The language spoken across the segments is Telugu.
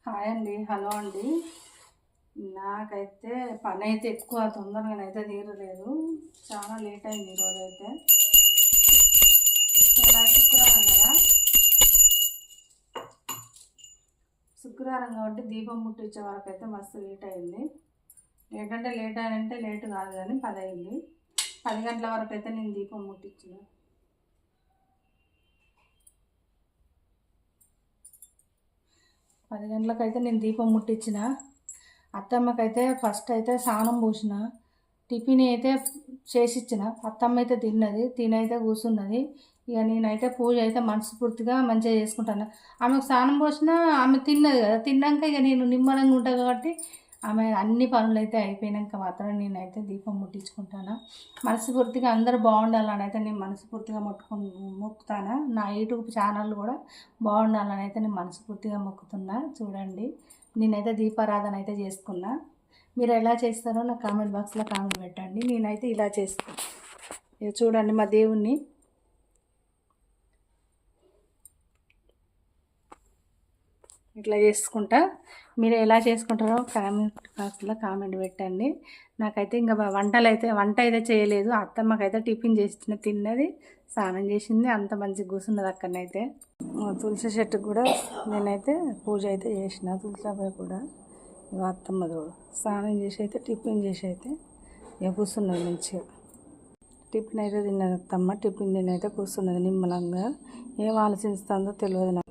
హాయ్ అండి, హలో అండి. నాకైతే పని అయితే ఎక్కువ తొందరగానైతే తీరలేదు. చాలా లేట్ అయింది ఈరోజైతే. చాలా శుక్రవారం కదా, శుక్రవారం కాబట్టి దీపం ముట్టించే వరకు అయితే మస్తు లేట్ అయింది. లేట్ అంటే లేట్ అయిందంటే లేట్ కాదు కానీ 10 అయింది. 10 గంటల వరకు అయితే నేను దీపం ముట్టించిన. 10 గంటలకైతే నేను దీపం ముట్టించిన. అత్తమ్మకైతే ఫస్ట్ అయితే స్నానం పోసిన, టిఫిన్ అయితే చేసిచ్చిన. అత్తమ్మ అయితే తినైతే కూర్చున్నది. ఇక నేనైతే పూజ అయితే మనస్ఫూర్తిగా మంచిగా చేసుకుంటాను. ఆమెకు స్నానం పోసినా ఆమె తిన్నది కదా, తిన్నాక ఇక నేను నిమ్మలంగా ఉంటాను కాబట్టి ఆమె అన్ని పనులు అయితే అయిపోయాక మాత్రం నేనైతే దీపం ముట్టించుకుంటాను. మనస్ఫూర్తిగా అందరూ బాగుండాలని అయితే నేను మనస్ఫూర్తిగా మొక్కుతాను. నా యూట్యూబ్ ఛానల్ కూడా బాగుండాలని అయితే నేను మనస్ఫూర్తిగా మొక్కుతున్నా. చూడండి, నేనైతే దీపారాధన అయితే చేసుకున్నా. మీరు ఎలా చేస్తారో నాకు కామెంట్ బాక్స్లో కామెంట్ పెట్టండి. నేనైతే ఇలా చేస్తాను. ఇక చూడండి, మా దేవుణ్ణి ఇట్లా చేసుకుంటా. మీరు ఎలా చేసుకుంటారో కామెంట్ బాక్స్లో కామెంట్ పెట్టండి. నాకైతే ఇంకా వంట అయితే చేయలేదు. అత్తమ్మకైతే టిఫిన్ చేసిన, తిన్నది, స్నానం చేసింది, అంత మంచిగా కూర్చున్నది. అక్కడనైతే తులసి చెట్టుకు కూడా నేనైతే పూజ అయితే చేసిన. తులసి కూడా అత్తమ్మ చూడు స్నానం చేసి అయితే టిఫిన్ చేసి అయితే ఇక కూర్చున్నది మంచిగా. టిఫిన్ అయితే తిన్నది అత్తమ్మ. టిఫిన్ తినైతే కూర్చున్నది నిమ్మలంగా. ఏం ఆలోచిస్తుందో తెలియదు నాకు.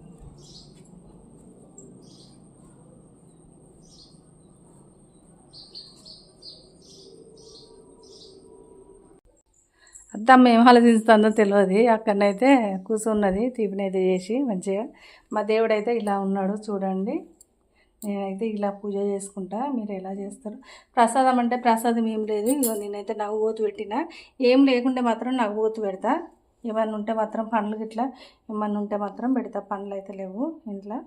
అత్తమ్మ ఏం ఆలోచిస్తుందో తెలియదు. అక్కడనైతే కూర్చున్నది, టిఫిన్ అయితే చేసి మంచిగా. మా దేవుడైతే ఇలా ఉన్నాడు చూడండి. నేనైతే ఇలా పూజ చేసుకుంటా. మీరు ఎలా చేస్తారు? ప్రసాదం అంటే ప్రసాదం ఏం లేదు. ఇగో నేనైతే నవ్వోతు పెట్టిన. ఏం లేకుంటే మాత్రం నవ్వోతు పెడతా. ఏమన్నా ఉంటే మాత్రం పండ్లు గిట్లా ఏమన్నా ఉంటే మాత్రం పెడతా. పండ్లు అయితే లేవు ఇంట్లో.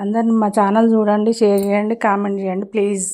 అందరిని మా ఛానల్ చూడండి, షేర్ చేయండి, కామెంట్ చేయండి ప్లీజ్.